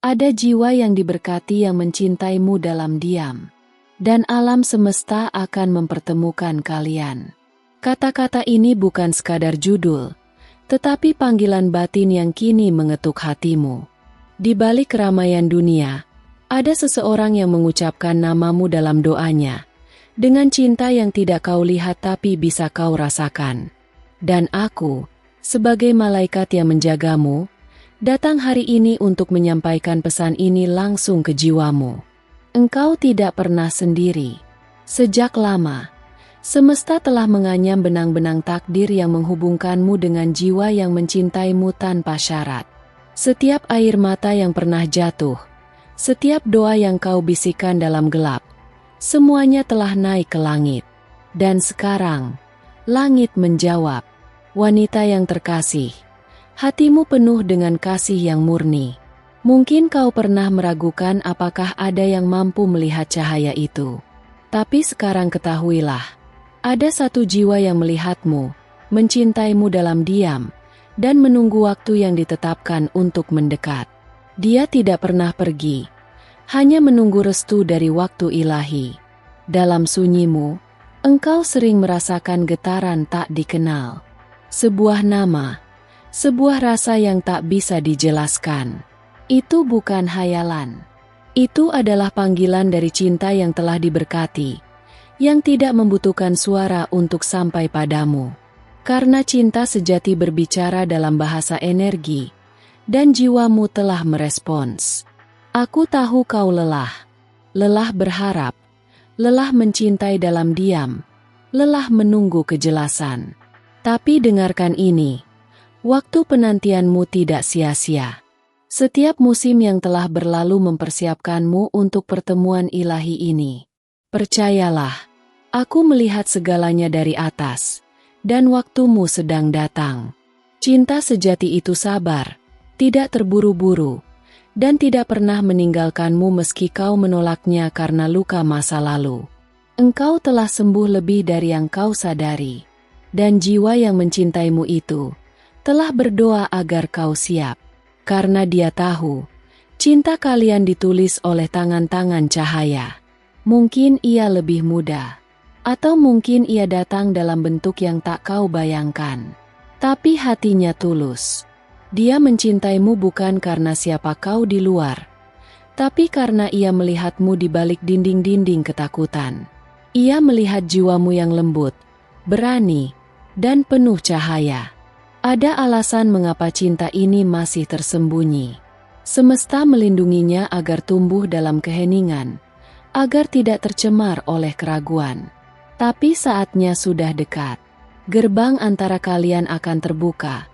Ada jiwa yang diberkati yang mencintaimu dalam diam. Dan alam semesta akan mempertemukan kalian. Kata-kata ini bukan sekadar judul, tetapi panggilan batin yang kini mengetuk hatimu. Di balik keramaian dunia, ada seseorang yang mengucapkan namamu dalam doanya, dengan cinta yang tidak kau lihat tapi bisa kau rasakan. Dan aku, sebagai malaikat yang menjagamu, datang hari ini untuk menyampaikan pesan ini langsung ke jiwamu. Engkau tidak pernah sendiri. Sejak lama, semesta telah menganyam benang-benang takdir yang menghubungkanmu dengan jiwa yang mencintaimu tanpa syarat. Setiap air mata yang pernah jatuh, setiap doa yang kau bisikan dalam gelap, semuanya telah naik ke langit. Dan sekarang, langit menjawab, wanita yang terkasih, hatimu penuh dengan kasih yang murni. Mungkin kau pernah meragukan apakah ada yang mampu melihat cahaya itu. Tapi sekarang ketahuilah, ada satu jiwa yang melihatmu, mencintaimu dalam diam, dan menunggu waktu yang ditetapkan untuk mendekat. Dia tidak pernah pergi, hanya menunggu restu dari waktu ilahi. Dalam sunyimu, engkau sering merasakan getaran tak dikenal. Sebuah nama, sebuah rasa yang tak bisa dijelaskan. Itu bukan hayalan. Itu adalah panggilan dari cinta yang telah diberkati, yang tidak membutuhkan suara untuk sampai padamu. Karena cinta sejati berbicara dalam bahasa energi, dan jiwamu telah merespons. Aku tahu kau lelah. Lelah berharap, lelah mencintai dalam diam, lelah menunggu kejelasan. Tapi dengarkan ini, waktu penantianmu tidak sia-sia. Setiap musim yang telah berlalu mempersiapkanmu untuk pertemuan ilahi ini. Percayalah, aku melihat segalanya dari atas, dan waktumu sedang datang. Cinta sejati itu sabar, tidak terburu-buru, dan tidak pernah meninggalkanmu meski kau menolaknya karena luka masa lalu. Engkau telah sembuh lebih dari yang kau sadari, dan jiwa yang mencintaimu itu telah berdoa agar kau siap. Karena dia tahu, cinta kalian ditulis oleh tangan-tangan cahaya. Mungkin ia lebih muda, atau mungkin ia datang dalam bentuk yang tak kau bayangkan. Tapi hatinya tulus. Dia mencintaimu bukan karena siapa kau di luar, tapi karena ia melihatmu di balik dinding-dinding ketakutan. Ia melihat jiwamu yang lembut, berani, dan penuh cahaya. Ada alasan mengapa cinta ini masih tersembunyi. Semesta melindunginya agar tumbuh dalam keheningan, agar tidak tercemar oleh keraguan. Tapi saatnya sudah dekat. Gerbang antara kalian akan terbuka,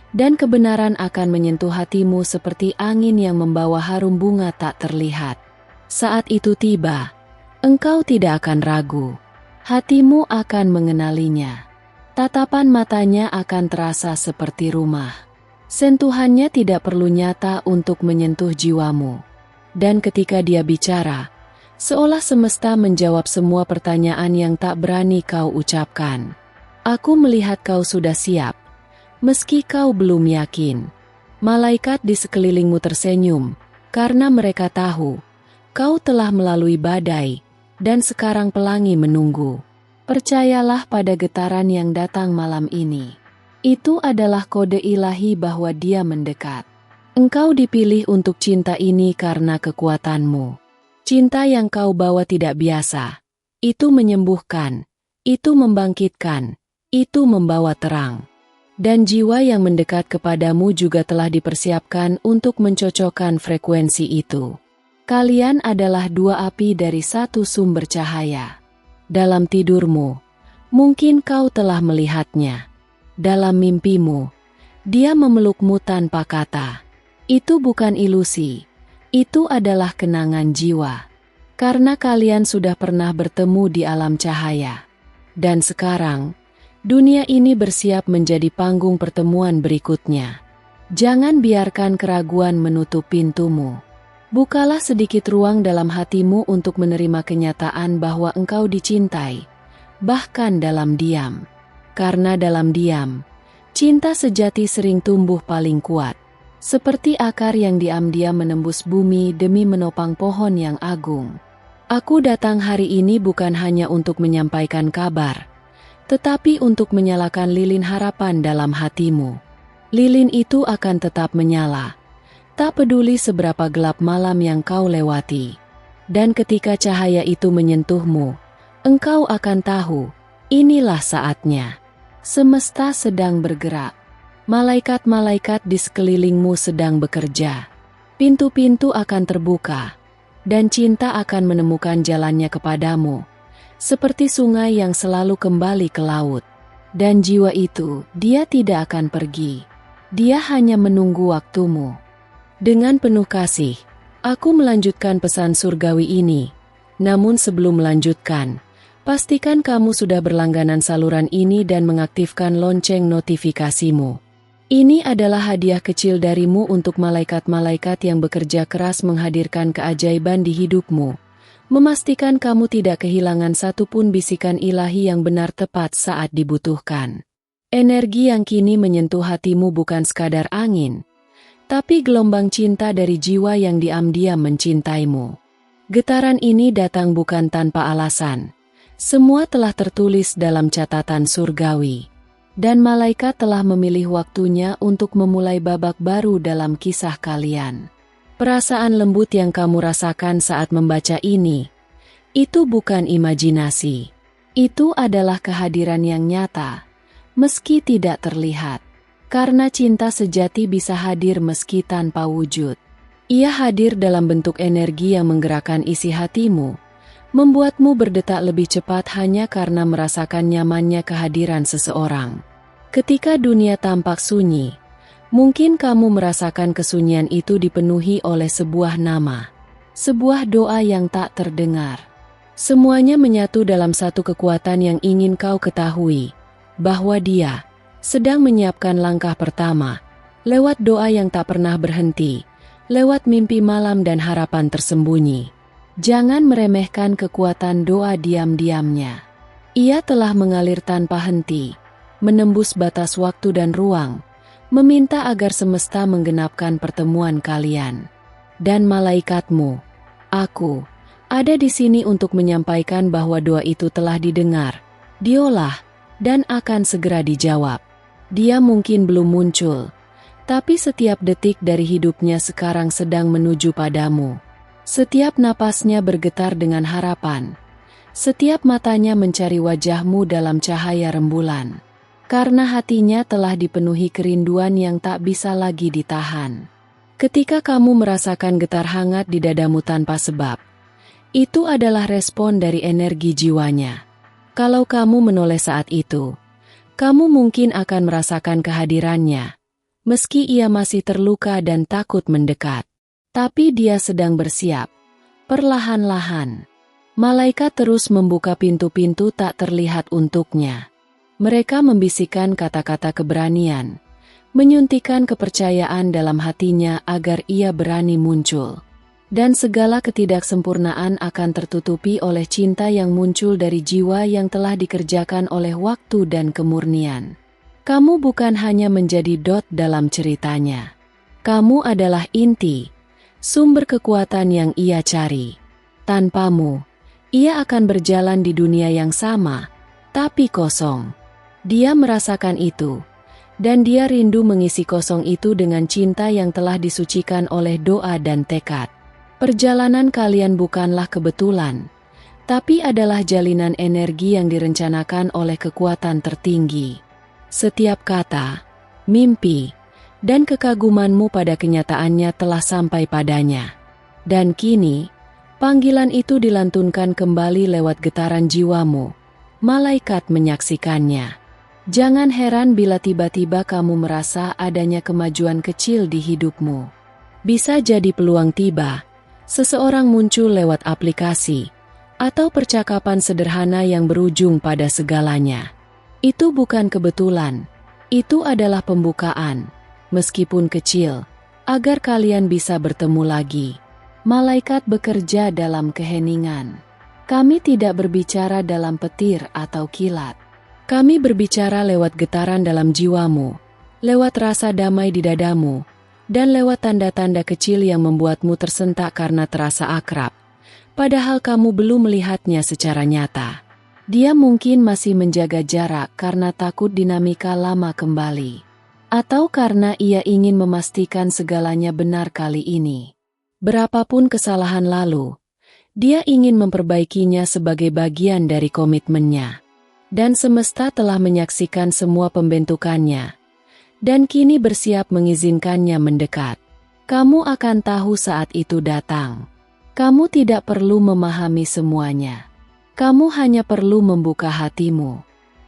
dan kebenaran akan menyentuh hatimu seperti angin yang membawa harum bunga tak terlihat. Saat itu tiba, engkau tidak akan ragu. Hatimu akan mengenalinya. Tatapan matanya akan terasa seperti rumah. Sentuhannya tidak perlu nyata untuk menyentuh jiwamu. Dan ketika dia bicara, seolah semesta menjawab semua pertanyaan yang tak berani kau ucapkan. Aku melihat kau sudah siap, meski kau belum yakin. Malaikat di sekelilingmu tersenyum, karena mereka tahu, kau telah melalui badai, dan sekarang pelangi menunggu. Percayalah pada getaran yang datang malam ini. Itu adalah kode ilahi bahwa dia mendekat. Engkau dipilih untuk cinta ini karena kekuatanmu. Cinta yang kau bawa tidak biasa. Itu menyembuhkan, itu membangkitkan, itu membawa terang. Dan jiwa yang mendekat kepadamu juga telah dipersiapkan untuk mencocokkan frekuensi itu. Kalian adalah dua api dari satu sumber cahaya. Dalam tidurmu, mungkin kau telah melihatnya. Dalam mimpimu, dia memelukmu tanpa kata. Itu bukan ilusi, itu adalah kenangan jiwa. Karena kalian sudah pernah bertemu di alam cahaya. Dan sekarang, dunia ini bersiap menjadi panggung pertemuan berikutnya. Jangan biarkan keraguan menutup pintumu. Bukalah sedikit ruang dalam hatimu untuk menerima kenyataan bahwa engkau dicintai, bahkan dalam diam. Karena dalam diam, cinta sejati sering tumbuh paling kuat. seperti akar yang diam-diam menembus bumi demi menopang pohon yang agung. Aku datang hari ini bukan hanya untuk menyampaikan kabar, tetapi untuk menyalakan lilin harapan dalam hatimu. Lilin itu akan tetap menyala, tak peduli seberapa gelap malam yang kau lewati. Dan ketika cahaya itu menyentuhmu, engkau akan tahu, inilah saatnya. Semesta sedang bergerak. Malaikat-malaikat di sekelilingmu sedang bekerja. Pintu-pintu akan terbuka, dan cinta akan menemukan jalannya kepadamu, seperti sungai yang selalu kembali ke laut. Dan jiwa itu, dia tidak akan pergi. Dia hanya menunggu waktumu. Dengan penuh kasih, aku melanjutkan pesan surgawi ini. Namun sebelum melanjutkan, pastikan kamu sudah berlangganan saluran ini dan mengaktifkan lonceng notifikasimu. Ini adalah hadiah kecil darimu untuk malaikat-malaikat yang bekerja keras menghadirkan keajaiban di hidupmu, memastikan kamu tidak kehilangan satupun bisikan ilahi yang benar tepat saat dibutuhkan. Energi yang kini menyentuh hatimu bukan sekadar angin, tapi gelombang cinta dari jiwa yang diam-diam mencintaimu. Getaran ini datang bukan tanpa alasan. Semua telah tertulis dalam catatan surgawi. Dan malaikat telah memilih waktunya untuk memulai babak baru dalam kisah kalian. Perasaan lembut yang kamu rasakan saat membaca ini, itu bukan imajinasi. Itu adalah kehadiran yang nyata, meski tidak terlihat. Karena cinta sejati bisa hadir meski tanpa wujud. Ia hadir dalam bentuk energi yang menggerakkan isi hatimu, membuatmu berdetak lebih cepat hanya karena merasakan nyamannya kehadiran seseorang. Ketika dunia tampak sunyi, mungkin kamu merasakan kesunyian itu dipenuhi oleh sebuah nama, sebuah doa yang tak terdengar. Semuanya menyatu dalam satu kekuatan yang ingin kau ketahui, bahwa Dia sedang menyiapkan langkah pertama, lewat doa yang tak pernah berhenti, lewat mimpi malam dan harapan tersembunyi. Jangan meremehkan kekuatan doa diam-diamnya. Ia telah mengalir tanpa henti, menembus batas waktu dan ruang, meminta agar semesta menggenapkan pertemuan kalian. Dan malaikatmu, aku, ada di sini untuk menyampaikan bahwa doa itu telah didengar, diolah, dan akan segera dijawab. Dia mungkin belum muncul, tapi setiap detik dari hidupnya sekarang sedang menuju padamu. Setiap napasnya bergetar dengan harapan. Setiap matanya mencari wajahmu dalam cahaya rembulan. Karena hatinya telah dipenuhi kerinduan yang tak bisa lagi ditahan. Ketika kamu merasakan getar hangat di dadamu tanpa sebab, itu adalah respon dari energi jiwanya. Kalau kamu menoleh saat itu, kamu mungkin akan merasakan kehadirannya, meski ia masih terluka dan takut mendekat. Tapi dia sedang bersiap. Perlahan-lahan, malaikat terus membuka pintu-pintu tak terlihat untuknya. Mereka membisikkan kata-kata keberanian, menyuntikkan kepercayaan dalam hatinya agar ia berani muncul. Dan segala ketidaksempurnaan akan tertutupi oleh cinta yang muncul dari jiwa yang telah dikerjakan oleh waktu dan kemurnian. Kamu bukan hanya menjadi dot dalam ceritanya. Kamu adalah inti, sumber kekuatan yang ia cari. Tanpamu, ia akan berjalan di dunia yang sama, tapi kosong. Dia merasakan itu, dan dia rindu mengisi kosong itu dengan cinta yang telah disucikan oleh doa dan tekad. Perjalanan kalian bukanlah kebetulan, tapi adalah jalinan energi yang direncanakan oleh kekuatan tertinggi. Setiap kata, mimpi, dan kekagumanmu pada kenyataannya telah sampai padanya. Dan kini, panggilan itu dilantunkan kembali lewat getaran jiwamu. Malaikat menyaksikannya. Jangan heran bila tiba-tiba kamu merasa adanya kemajuan kecil di hidupmu. Bisa jadi peluang tiba, seseorang muncul lewat aplikasi, atau percakapan sederhana yang berujung pada segalanya. Itu bukan kebetulan, itu adalah pembukaan, meskipun kecil, agar kalian bisa bertemu lagi. Malaikat bekerja dalam keheningan. Kami tidak berbicara dalam petir atau kilat. Kami berbicara lewat getaran dalam jiwamu, lewat rasa damai di dadamu, dan lewat tanda-tanda kecil yang membuatmu tersentak karena terasa akrab. Padahal kamu belum melihatnya secara nyata. Dia mungkin masih menjaga jarak karena takut dinamika lama kembali. Atau karena ia ingin memastikan segalanya benar kali ini. Berapapun kesalahan lalu, dia ingin memperbaikinya sebagai bagian dari komitmennya. Dan semesta telah menyaksikan semua pembentukannya. Dan kini bersiap mengizinkannya mendekat. Kamu akan tahu saat itu datang. Kamu tidak perlu memahami semuanya. Kamu hanya perlu membuka hatimu.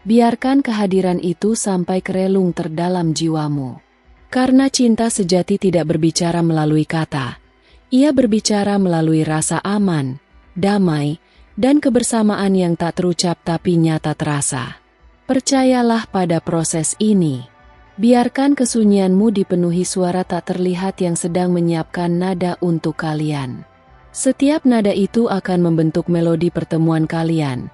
Biarkan kehadiran itu sampai ke relung terdalam jiwamu. Karena cinta sejati tidak berbicara melalui kata. Ia berbicara melalui rasa aman, damai, dan kebersamaan yang tak terucap tapi nyata terasa. Percayalah pada proses ini. Biarkan kesunyianmu dipenuhi suara tak terlihat yang sedang menyiapkan nada untuk kalian. Setiap nada itu akan membentuk melodi pertemuan kalian,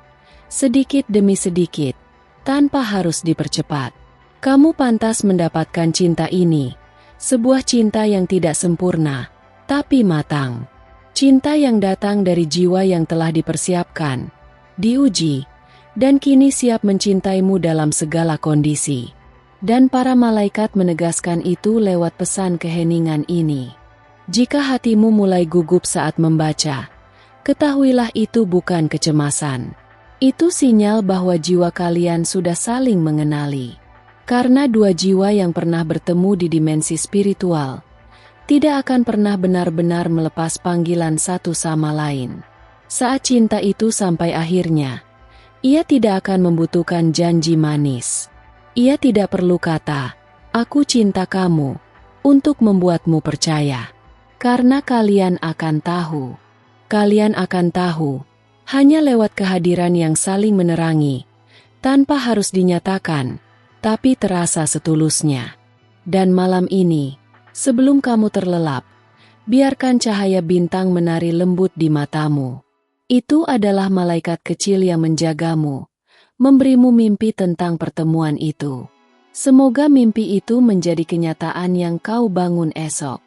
sedikit demi sedikit, tanpa harus dipercepat. Kamu pantas mendapatkan cinta ini, sebuah cinta yang tidak sempurna, tapi matang. Cinta yang datang dari jiwa yang telah dipersiapkan, diuji, dan kini siap mencintaimu dalam segala kondisi. Dan para malaikat menegaskan itu lewat pesan keheningan ini. Jika hatimu mulai gugup saat membaca, ketahuilah itu bukan kecemasan. Itu sinyal bahwa jiwa kalian sudah saling mengenali. Karena dua jiwa yang pernah bertemu di dimensi spiritual, tidak akan pernah benar-benar melepas panggilan satu sama lain. Saat cinta itu sampai akhirnya, ia tidak akan membutuhkan janji manis. Ia tidak perlu kata, "Aku cinta kamu," untuk membuatmu percaya. Karena kalian akan tahu. Kalian akan tahu, hanya lewat kehadiran yang saling menerangi, tanpa harus dinyatakan, tapi terasa setulusnya. Dan malam ini, sebelum kamu terlelap, biarkan cahaya bintang menari lembut di matamu. Itu adalah malaikat kecil yang menjagamu, memberimu mimpi tentang pertemuan itu. Semoga mimpi itu menjadi kenyataan yang kau bangun esok.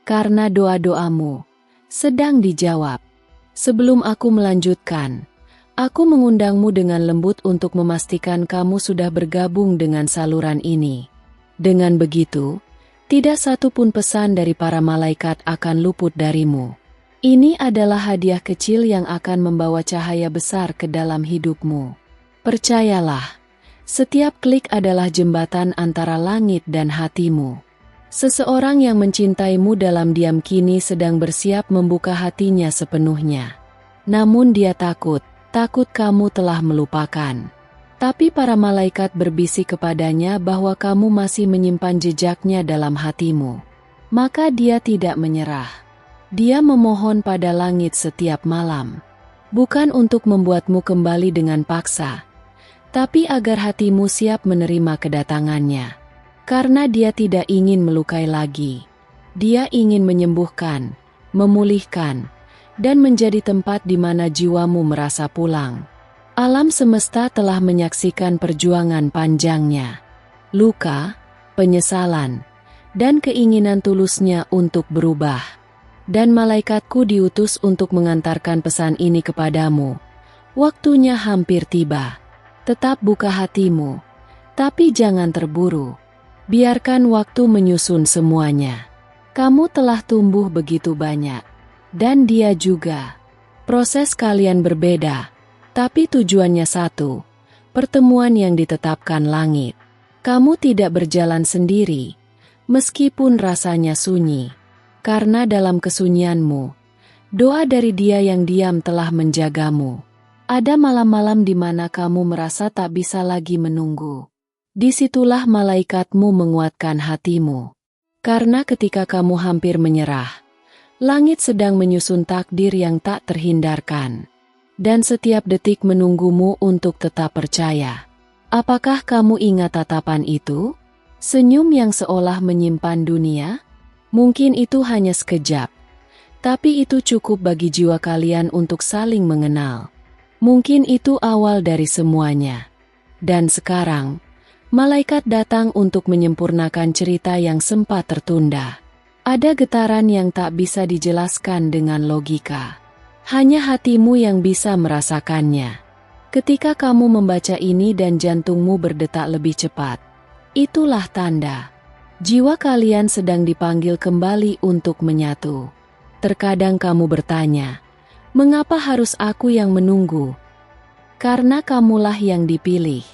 Karena doa-doamu sedang dijawab. Sebelum aku melanjutkan, aku mengundangmu dengan lembut untuk memastikan kamu sudah bergabung dengan saluran ini. Dengan begitu, tidak satu pun pesan dari para malaikat akan luput darimu. Ini adalah hadiah kecil yang akan membawa cahaya besar ke dalam hidupmu. Percayalah, setiap klik adalah jembatan antara langit dan hatimu. Seseorang yang mencintaimu dalam diam kini sedang bersiap membuka hatinya sepenuhnya. Namun dia takut kamu telah melupakan. Tapi para malaikat berbisik kepadanya bahwa kamu masih menyimpan jejaknya dalam hatimu. Maka dia tidak menyerah. Dia memohon pada langit setiap malam. Bukan untuk membuatmu kembali dengan paksa, tapi agar hatimu siap menerima kedatangannya. Karena dia tidak ingin melukai lagi. Dia ingin menyembuhkan, memulihkan, dan menjadi tempat di mana jiwamu merasa pulang. Alam semesta telah menyaksikan perjuangan panjangnya. Luka, penyesalan, dan keinginan tulusnya untuk berubah. Dan malaikatku diutus untuk mengantarkan pesan ini kepadamu. Waktunya hampir tiba. Tetap buka hatimu, tapi jangan terburu. Biarkan waktu menyusun semuanya. Kamu telah tumbuh begitu banyak. Dan dia juga. Proses kalian berbeda, tapi tujuannya satu. Pertemuan yang ditetapkan langit. Kamu tidak berjalan sendiri, meskipun rasanya sunyi. Karena dalam kesunyianmu, doa dari Dia yang diam telah menjagamu. Ada malam-malam di mana kamu merasa tak bisa lagi menunggu. Disitulah malaikatmu menguatkan hatimu. Karena ketika kamu hampir menyerah, langit sedang menyusun takdir yang tak terhindarkan. Dan setiap detik menunggumu untuk tetap percaya. Apakah kamu ingat tatapan itu? Senyum yang seolah menyimpan dunia? Mungkin itu hanya sekejap. Tapi itu cukup bagi jiwa kalian untuk saling mengenal. Mungkin itu awal dari semuanya. Dan sekarang, malaikat datang untuk menyempurnakan cerita yang sempat tertunda. Ada getaran yang tak bisa dijelaskan dengan logika. Hanya hatimu yang bisa merasakannya. Ketika kamu membaca ini dan jantungmu berdetak lebih cepat, itulah tanda jiwa kalian sedang dipanggil kembali untuk menyatu. Terkadang kamu bertanya, mengapa harus aku yang menunggu? Karena kamulah yang dipilih.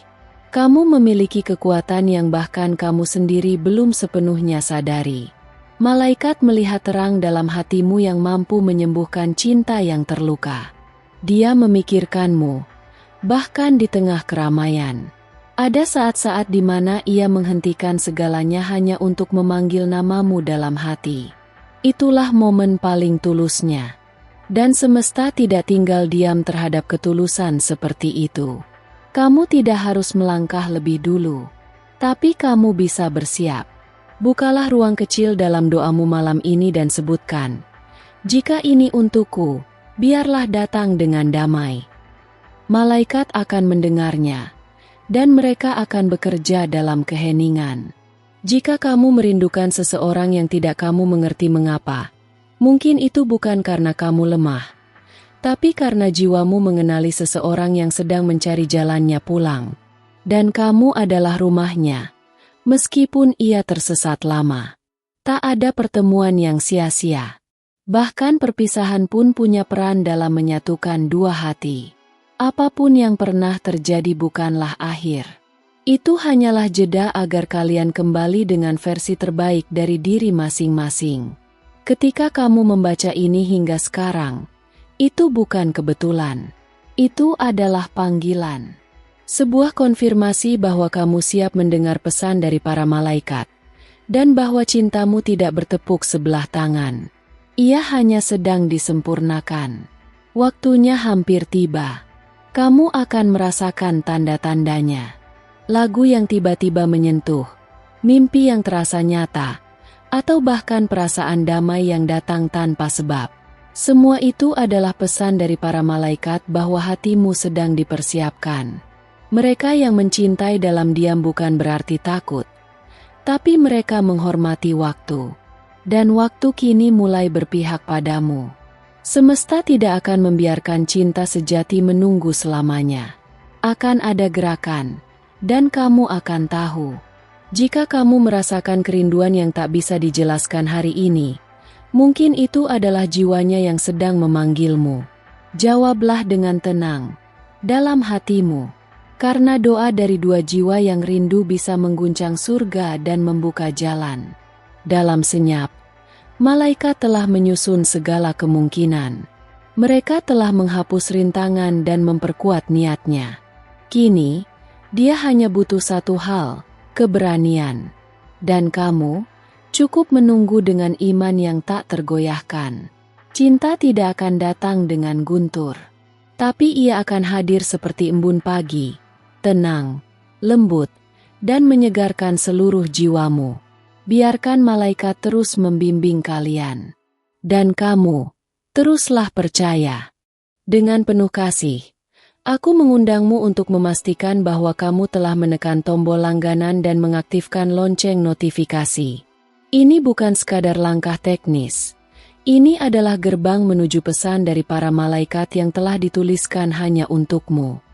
Kamu memiliki kekuatan yang bahkan kamu sendiri belum sepenuhnya sadari. Malaikat melihat terang dalam hatimu yang mampu menyembuhkan cinta yang terluka. Dia memikirkanmu, bahkan di tengah keramaian. Ada saat-saat di mana ia menghentikan segalanya hanya untuk memanggil namamu dalam hati. Itulah momen paling tulusnya. Dan semesta tidak tinggal diam terhadap ketulusan seperti itu. Kamu tidak harus melangkah lebih dulu, tapi kamu bisa bersiap. Bukalah ruang kecil dalam doamu malam ini dan sebutkan, jika ini untukku, biarlah datang dengan damai. Malaikat akan mendengarnya, dan mereka akan bekerja dalam keheningan. Jika kamu merindukan seseorang yang tidak kamu mengerti mengapa, mungkin itu bukan karena kamu lemah, tapi karena jiwamu mengenali seseorang yang sedang mencari jalannya pulang. Dan kamu adalah rumahnya. Meskipun ia tersesat lama, tak ada pertemuan yang sia-sia. Bahkan perpisahan pun punya peran dalam menyatukan dua hati. Apapun yang pernah terjadi bukanlah akhir. Itu hanyalah jeda agar kalian kembali dengan versi terbaik dari diri masing-masing. Ketika kamu membaca ini hingga sekarang, itu bukan kebetulan. Itu adalah panggilan. Sebuah konfirmasi bahwa kamu siap mendengar pesan dari para malaikat, dan bahwa cintamu tidak bertepuk sebelah tangan. Ia hanya sedang disempurnakan. Waktunya hampir tiba. Kamu akan merasakan tanda-tandanya. Lagu yang tiba-tiba menyentuh, mimpi yang terasa nyata, atau bahkan perasaan damai yang datang tanpa sebab. Semua itu adalah pesan dari para malaikat bahwa hatimu sedang dipersiapkan. Mereka yang mencintai dalam diam bukan berarti takut, tapi mereka menghormati waktu. Dan waktu kini mulai berpihak padamu. Semesta tidak akan membiarkan cinta sejati menunggu selamanya. Akan ada gerakan, dan kamu akan tahu. Jika kamu merasakan kerinduan yang tak bisa dijelaskan hari ini, mungkin itu adalah jiwanya yang sedang memanggilmu. Jawablah dengan tenang, dalam hatimu. Karena doa dari dua jiwa yang rindu bisa mengguncang surga dan membuka jalan. Dalam senyap, malaikat telah menyusun segala kemungkinan. Mereka telah menghapus rintangan dan memperkuat niatnya. Kini, dia hanya butuh satu hal, keberanian. Dan kamu, cukup menunggu dengan iman yang tak tergoyahkan. Cinta tidak akan datang dengan guntur, tapi ia akan hadir seperti embun pagi. Tenang, lembut, dan menyegarkan seluruh jiwamu. Biarkan malaikat terus membimbing kalian. Dan kamu, teruslah percaya. Dengan penuh kasih, aku mengundangmu untuk memastikan bahwa kamu telah menekan tombol langganan dan mengaktifkan lonceng notifikasi. Ini bukan sekadar langkah teknis. Ini adalah gerbang menuju pesan dari para malaikat yang telah dituliskan hanya untukmu.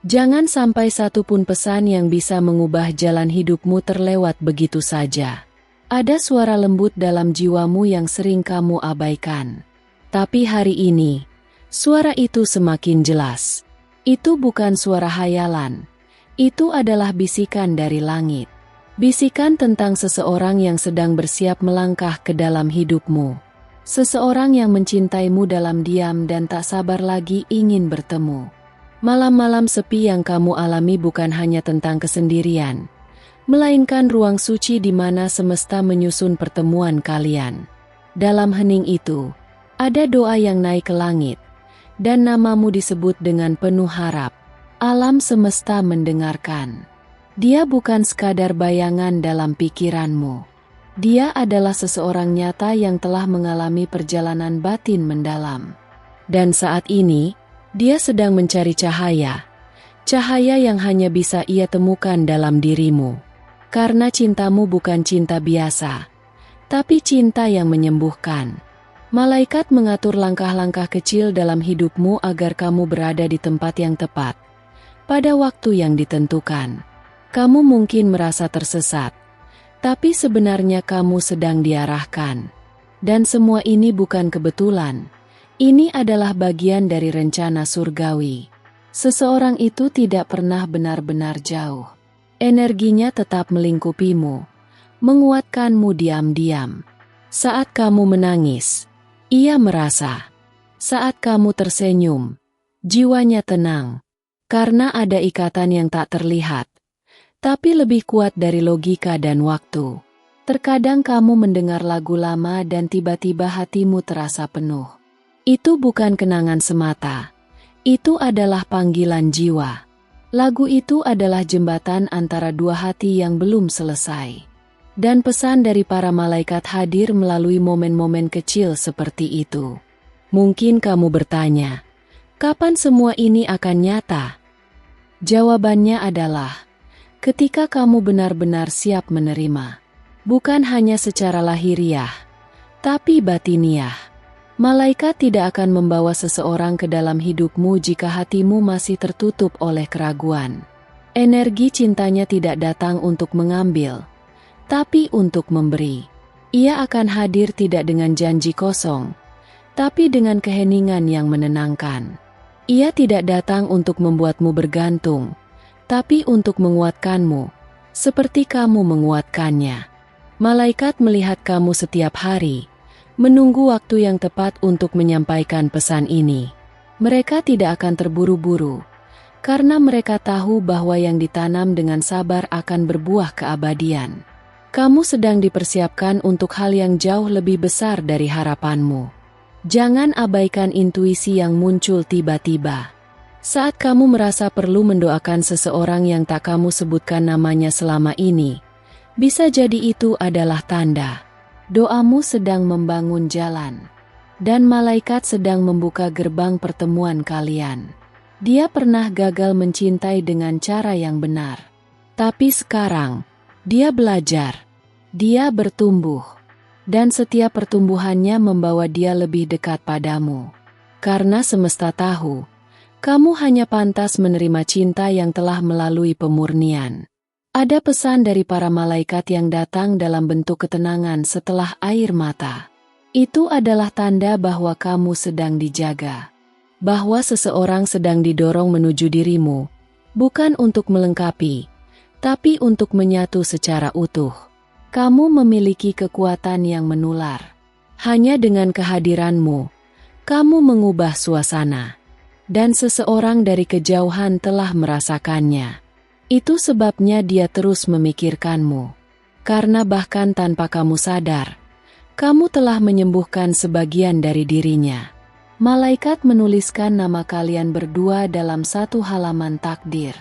Jangan sampai satu pun pesan yang bisa mengubah jalan hidupmu terlewat begitu saja. Ada suara lembut dalam jiwamu yang sering kamu abaikan. Tapi hari ini, suara itu semakin jelas. Itu bukan suara hayalan. Itu adalah bisikan dari langit. Bisikan tentang seseorang yang sedang bersiap melangkah ke dalam hidupmu. Seseorang yang mencintaimu dalam diam dan tak sabar lagi ingin bertemu. Malam-malam sepi yang kamu alami bukan hanya tentang kesendirian, melainkan ruang suci di mana semesta menyusun pertemuan kalian. Dalam hening itu, ada doa yang naik ke langit, dan namamu disebut dengan penuh harap. Alam semesta mendengarkan. Dia bukan sekadar bayangan dalam pikiranmu. Dia adalah seseorang nyata yang telah mengalami perjalanan batin mendalam. Dan saat ini, dia sedang mencari cahaya. Cahaya yang hanya bisa ia temukan dalam dirimu. Karena cintamu bukan cinta biasa, tapi cinta yang menyembuhkan. Malaikat mengatur langkah-langkah kecil dalam hidupmu agar kamu berada di tempat yang tepat, pada waktu yang ditentukan. Kamu mungkin merasa tersesat, tapi sebenarnya kamu sedang diarahkan. Dan semua ini bukan kebetulan. Ini adalah bagian dari rencana surgawi. Seseorang itu tidak pernah benar-benar jauh. Energinya tetap melingkupimu, menguatkanmu diam-diam. Saat kamu menangis, ia merasa. Saat kamu tersenyum, jiwanya tenang. Karena ada ikatan yang tak terlihat, tapi lebih kuat dari logika dan waktu. Terkadang kamu mendengar lagu lama dan tiba-tiba hatimu terasa penuh. Itu bukan kenangan semata. Itu adalah panggilan jiwa. Lagu itu adalah jembatan antara dua hati yang belum selesai. Dan pesan dari para malaikat hadir melalui momen-momen kecil seperti itu. Mungkin kamu bertanya, kapan semua ini akan nyata? Jawabannya adalah, ketika kamu benar-benar siap menerima. Bukan hanya secara lahiriah, tapi batiniah. Malaikat tidak akan membawa seseorang ke dalam hidupmu jika hatimu masih tertutup oleh keraguan. Energi cintanya tidak datang untuk mengambil, tapi untuk memberi. Ia akan hadir tidak dengan janji kosong, tapi dengan keheningan yang menenangkan. Ia tidak datang untuk membuatmu bergantung, tapi untuk menguatkanmu, seperti kamu menguatkannya. Malaikat melihat kamu setiap hari, menunggu waktu yang tepat untuk menyampaikan pesan ini. Mereka tidak akan terburu-buru, karena mereka tahu bahwa yang ditanam dengan sabar akan berbuah keabadian. Kamu sedang dipersiapkan untuk hal yang jauh lebih besar dari harapanmu. Jangan abaikan intuisi yang muncul tiba-tiba. Saat kamu merasa perlu mendoakan seseorang yang tak kamu sebutkan namanya selama ini, bisa jadi itu adalah tanda doamu sedang membangun jalan, dan malaikat sedang membuka gerbang pertemuan kalian. Dia pernah gagal mencintai dengan cara yang benar, tapi sekarang dia belajar. Dia bertumbuh, dan setiap pertumbuhannya membawa dia lebih dekat padamu. Karena semesta tahu, kamu hanya pantas menerima cinta yang telah melalui pemurnian. Ada pesan dari para malaikat yang datang dalam bentuk ketenangan setelah air mata. Itu adalah tanda bahwa kamu sedang dijaga. Bahwa seseorang sedang didorong menuju dirimu, bukan untuk melengkapi, tapi untuk menyatu secara utuh. Kamu memiliki kekuatan yang menular. Hanya dengan kehadiranmu, kamu mengubah suasana. Dan seseorang dari kejauhan telah merasakannya. Itu sebabnya dia terus memikirkanmu. Karena bahkan tanpa kamu sadar, kamu telah menyembuhkan sebagian dari dirinya. Malaikat menuliskan nama kalian berdua dalam satu halaman takdir.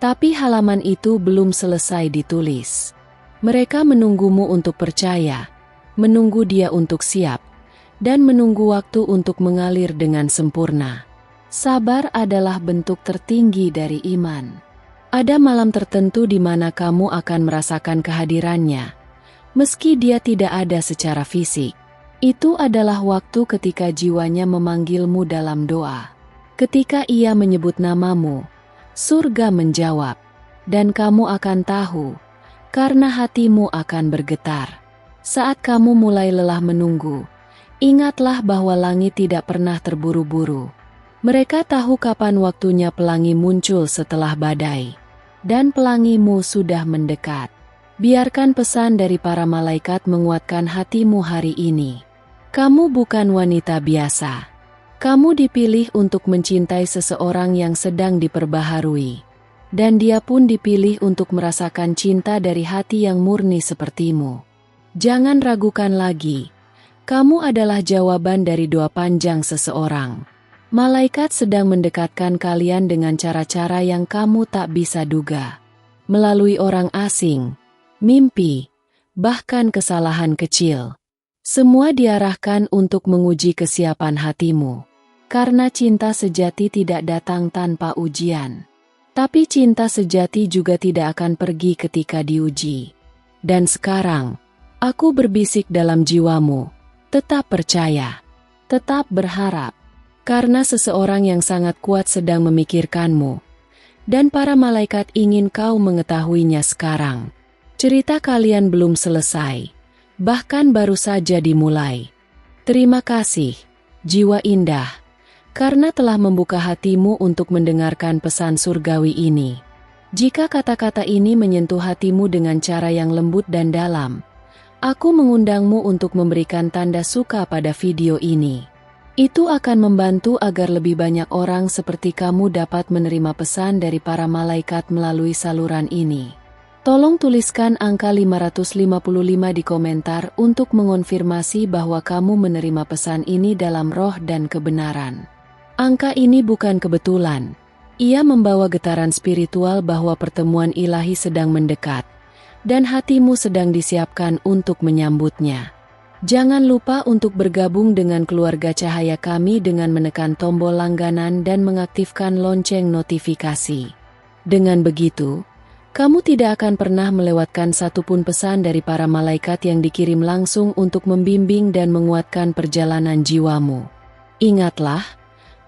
Tapi halaman itu belum selesai ditulis. Mereka menunggumu untuk percaya, menunggu dia untuk siap, dan menunggu waktu untuk mengalir dengan sempurna. Sabar adalah bentuk tertinggi dari iman. Ada malam tertentu di mana kamu akan merasakan kehadirannya, meski dia tidak ada secara fisik. Itu adalah waktu ketika jiwanya memanggilmu dalam doa. Ketika ia menyebut namamu, surga menjawab, dan kamu akan tahu, karena hatimu akan bergetar. Saat kamu mulai lelah menunggu, ingatlah bahwa langit tidak pernah terburu-buru. Mereka tahu kapan waktunya pelangi muncul setelah badai. Dan pelangimu sudah mendekat. Biarkan pesan dari para malaikat menguatkan hatimu hari ini. Kamu bukan wanita biasa. Kamu dipilih untuk mencintai seseorang yang sedang diperbaharui. Dan dia pun dipilih untuk merasakan cinta dari hati yang murni sepertimu. Jangan ragukan lagi. Kamu adalah jawaban dari doa panjang seseorang. Malaikat sedang mendekatkan kalian dengan cara-cara yang kamu tak bisa duga. Melalui orang asing, mimpi, bahkan kesalahan kecil. Semua diarahkan untuk menguji kesiapan hatimu. Karena cinta sejati tidak datang tanpa ujian. Tapi cinta sejati juga tidak akan pergi ketika diuji. Dan sekarang, Aku berbisik dalam jiwamu, tetap percaya, tetap berharap, karena seseorang yang sangat kuat sedang memikirkanmu, dan para malaikat ingin kau mengetahuinya sekarang. Cerita kalian belum selesai, bahkan baru saja dimulai. Terima kasih, jiwa indah, karena telah membuka hatimu untuk mendengarkan pesan surgawi ini. Jika kata-kata ini menyentuh hatimu dengan cara yang lembut dan dalam, aku mengundangmu untuk memberikan tanda suka pada video ini. Itu akan membantu agar lebih banyak orang seperti kamu dapat menerima pesan dari para malaikat melalui saluran ini. Tolong tuliskan angka 555 di komentar untuk mengonfirmasi bahwa kamu menerima pesan ini dalam roh dan kebenaran. Angka ini bukan kebetulan. Ia membawa getaran spiritual bahwa pertemuan ilahi sedang mendekat, dan hatimu sedang disiapkan untuk menyambutnya. Jangan lupa untuk bergabung dengan keluarga Cahaya Kami dengan menekan tombol langganan dan mengaktifkan lonceng notifikasi. Dengan begitu, kamu tidak akan pernah melewatkan satupun pesan dari para malaikat yang dikirim langsung untuk membimbing dan menguatkan perjalanan jiwamu. Ingatlah,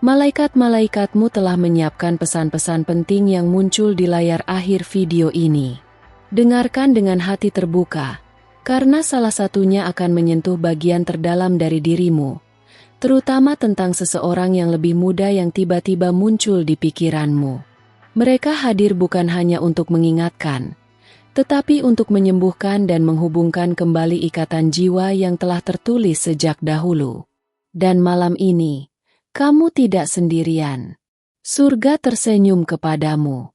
malaikat-malaikatmu telah menyiapkan pesan-pesan penting yang muncul di layar akhir video ini. Dengarkan dengan hati terbuka, karena salah satunya akan menyentuh bagian terdalam dari dirimu, terutama tentang seseorang yang lebih muda yang tiba-tiba muncul di pikiranmu. Mereka hadir bukan hanya untuk mengingatkan, tetapi untuk menyembuhkan dan menghubungkan kembali ikatan jiwa yang telah tertulis sejak dahulu. Dan malam ini, kamu tidak sendirian. Surga tersenyum kepadamu.